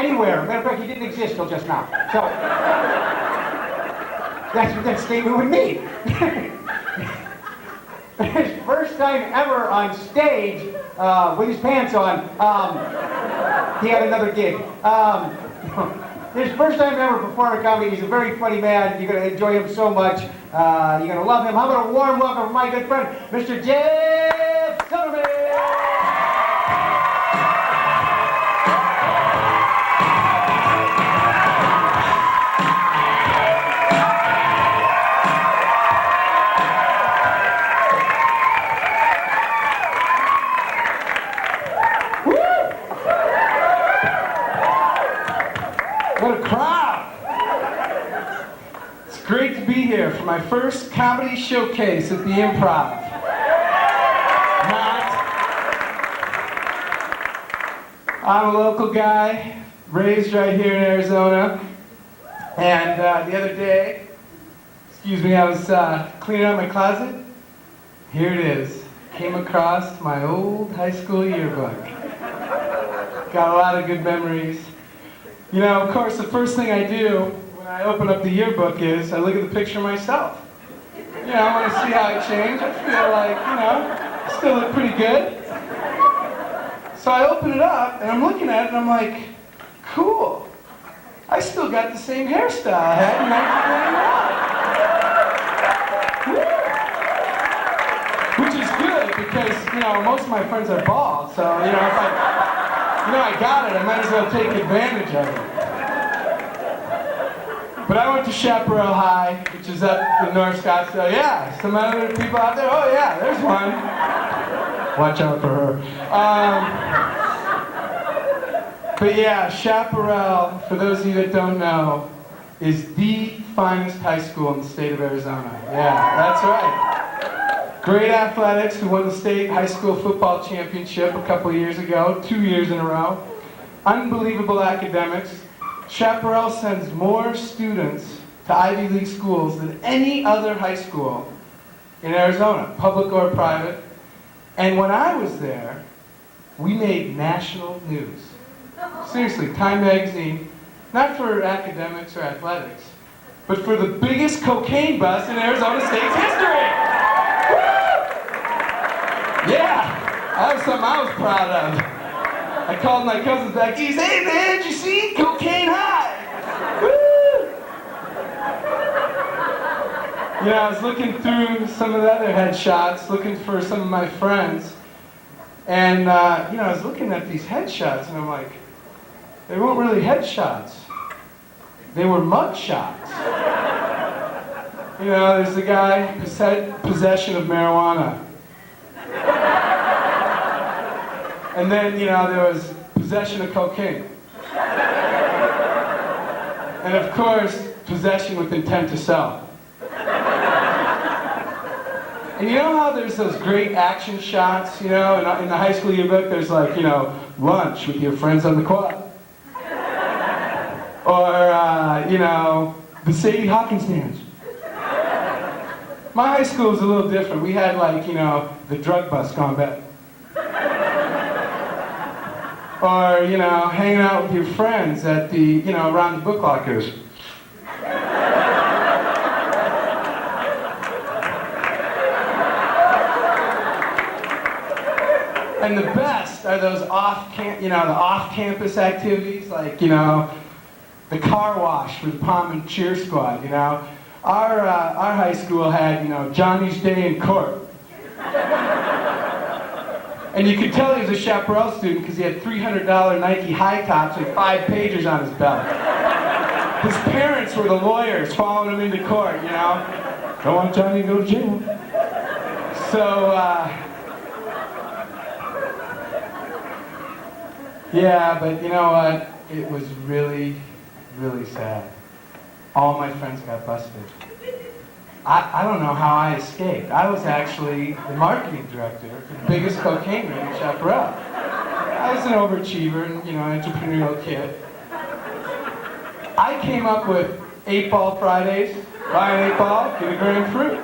anywhere. Matter of fact, he didn't exist till just now. So, that's what that statement would mean. His first time ever on stage with his pants on, he had another gig. His first time ever performing comedy. He's a very funny man. You're going to enjoy him so much. You're going to love him. How about a warm welcome from my good friend, Mr. Jeff Sullivan? What a crowd! It's great to be here for my first comedy showcase at the Improv. I'm a local guy, raised right here in Arizona, and the other day, I was cleaning out my closet. Here it is. Came across my old high school yearbook. Got a lot of good memories. You know, of course, the first thing I do when I open up the yearbook is I look at the picture of myself. You know, I want to see how I changed. I feel like, you know, still look pretty good. So I open it up, and I'm looking at it, and I'm like, cool. I still got the same hairstyle I had in 1999. Which is good, because, you know, most of my friends are bald, so, you know, if I got it, I might as well take advantage of it. But I went to Chaparral High, which is up in North Scottsdale. Yeah, some other people out there. Oh yeah, there's one. Watch out for her. But yeah, Chaparral, for those of you that don't know, is the finest high school in the state of Arizona. Yeah, that's right. Great athletics. We won the state high school football championship a couple years ago, 2 years in a row. Unbelievable academics. Chaparral sends more students to Ivy League schools than any other high school in Arizona, public or private. And when I was there, we made national news. Seriously, Time Magazine, not for academics or athletics, but for the biggest cocaine bust in Arizona State's history. Yeah, that was something I was proud of. I called my cousins back east. Hey man, did you see Cocaine High? Woo! You know, I was looking through some of the other headshots, looking for some of my friends, and you know, I was looking at these headshots, and I'm like, they weren't really headshots. They were mug shots. You know, there's the guy possession of marijuana. And then, you know, there was possession of cocaine. And of course, possession with intent to sell. And you know how there's those great action shots, you know, in the high school yearbook, there's like, you know, lunch with your friends on the quad. Or, you know, the Sadie Hawkins dance. My high school was a little different. We had like, you know, the drug bust gone bad. Or, you know, hanging out with your friends at the, you know, around the book lockers. And the best are those off-campus activities, like, you know, the car wash with the Pom and Cheer Squad, you know. Our high school had, you know, Johnny's Day in Court. And you could tell he was a Chaparral student because he had $300 Nike high tops with 5 pagers on his belt. His parents were the lawyers following him into court, you know. Don't want Johnny to go to jail. So, yeah, but you know what? It was really, really sad. All my friends got busted. I don't know how I escaped. I was actually the marketing director for the biggest cocaine ring in Chaparral. I was an overachiever and, you know, entrepreneurial kid. I came up with 8-ball Fridays, buy an 8-ball, get a gram fruit.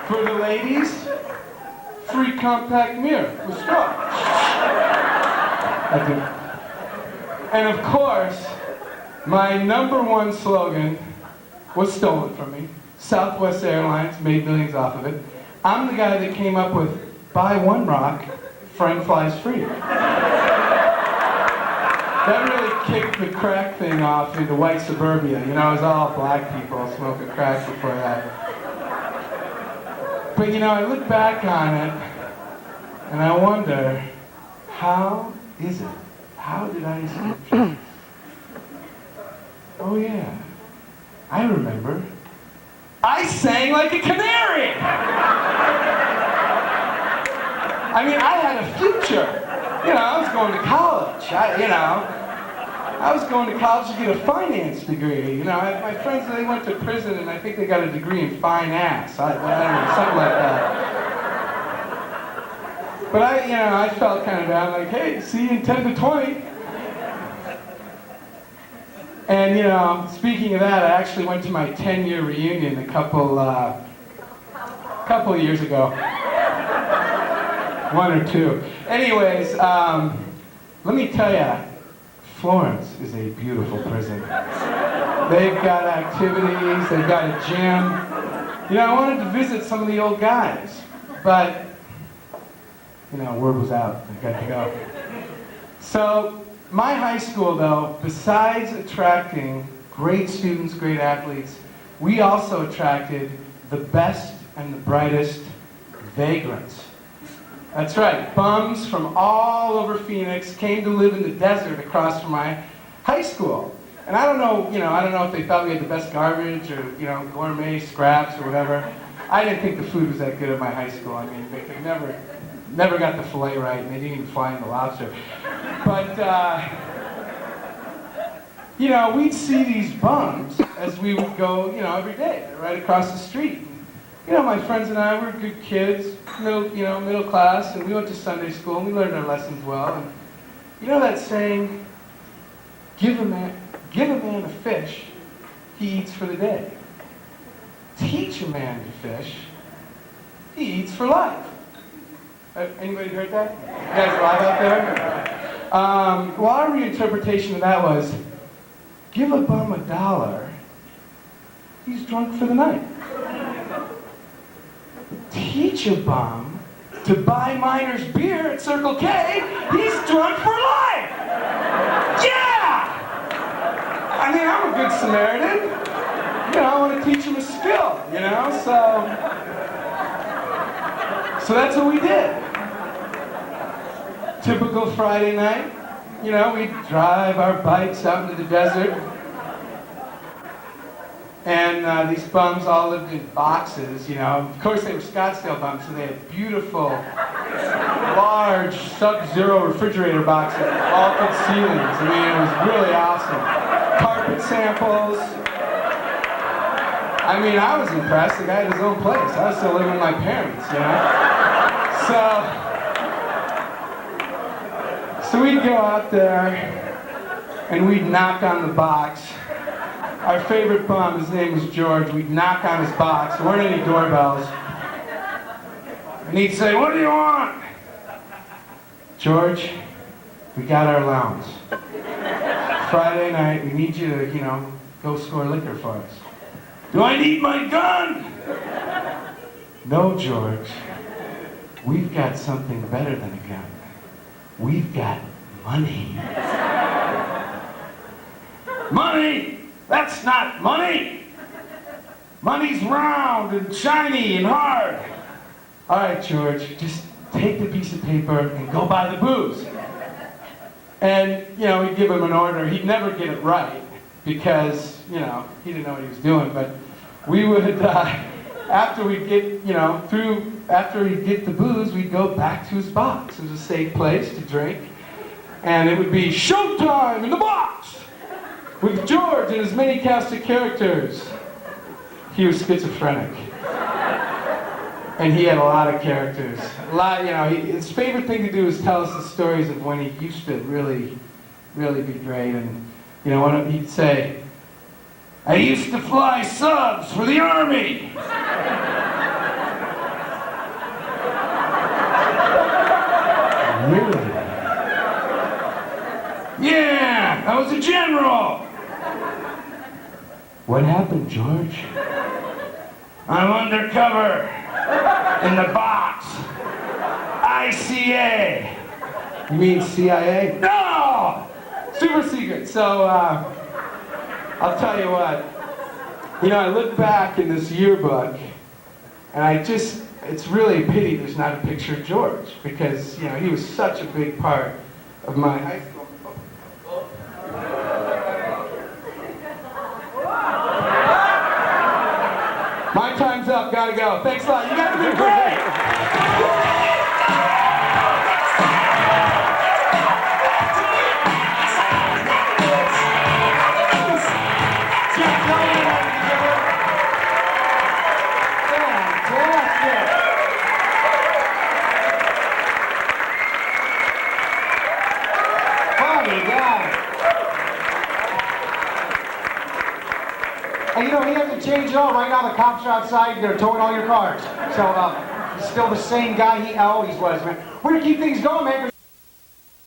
For the ladies, free compact mirror with straw. I do. And of course, my #1 slogan was stolen from me. Southwest Airlines made millions off of it. I'm the guy that came up with buy one rock, friend flies free. That really kicked the crack thing off into white suburbia. You know, it was all black people smoking crack before that. But you know, I look back on it and I wonder, how is it? How did I escape justice? Oh yeah, I remember. I sang like a canary! I mean, I had a future. You know, I was going to college. I was going to college to get a finance degree. You know, my friends, they went to prison and I think they got a degree in fine ass. I don't know, something like that. But I felt kind of down, like, hey, see you in 10 to 20. And, you know, speaking of that, I actually went to my 10-year reunion a couple of years ago. 1 or 2. Anyways, let me tell you, Florence is a beautiful prison. They've got activities, they've got a gym. You know, I wanted to visit some of the old guys, but, you know, word was out, I got to go. So, my high school, though, besides attracting great students, great athletes, we also attracted the best and the brightest vagrants. That's right, bums from all over Phoenix came to live in the desert across from my high school. And I don't know if they thought we had the best garbage or, you know, gourmet scraps or whatever. I didn't think the food was that good at my high school. I mean, they never got the filet right, and they didn't even fly in the lobster. But, you know, we'd see these bums as we would go, you know, every day, right across the street. You know, my friends and I were good kids, middle class, and we went to Sunday school, and we learned our lessons well. And you know that saying, give a man a fish, he eats for the day. Teach a man to fish, he eats for life. Anybody heard that? You guys live out there? Well, our reinterpretation of that was, give a bum $1, he's drunk for the night. Teach a bum to buy Miner's beer at Circle K, he's drunk for life! Yeah! I mean, I'm a good Samaritan. You know, I want to teach him a skill, you know, so that's what we did. Typical Friday night, you know, we'd drive our bikes out into the desert. And these bums all lived in boxes, you know. Of course, they were Scottsdale bums, so they had beautiful, large, sub-zero refrigerator boxes, vaulted ceilings. I mean, it was really awesome. Carpet samples. I mean, I was impressed. The guy had his own place. I was still living with my parents, you know. So we'd go out there, and we'd knock on the box. Our favorite bum, his name was George, we'd knock on his box, there weren't any doorbells. And he'd say, what do you want? George, we got our allowance. Friday night, we need you to, you know, go score liquor for us. Do I need my gun? No, George. We've got something better than a gun. We've got money. Money? That's not money! Money's round and shiny and hard. All right, George, just take the piece of paper and go buy the booze. And, you know, we'd give him an order. He'd never get it right because, you know, he didn't know what he was doing. But we would, after we'd get the booze, we'd go back to his box. It was a safe place to drink. And it would be showtime in the box! With George and his many cast of characters. He was schizophrenic. And he had a lot of characters. A lot, you know, his favorite thing to do is tell us the stories of when he used to really, really be great. And, you know, he'd say, I used to fly subs for the Army. Really? was a general. What happened, George? I'm undercover in the box. ICA. You mean CIA? No! Super secret. So, I'll tell you what. You know, I look back in this yearbook, and it's really a pity there's not a picture of George, because, you know, he was such a big part of my high school. My time's up, gotta go. Thanks a lot. You guys have been great! And you know, he hasn't changed at all. Right now, the cops are outside. They're towing all your cars. So, he's still the same guy he always was, man. We're gonna keep things going, man.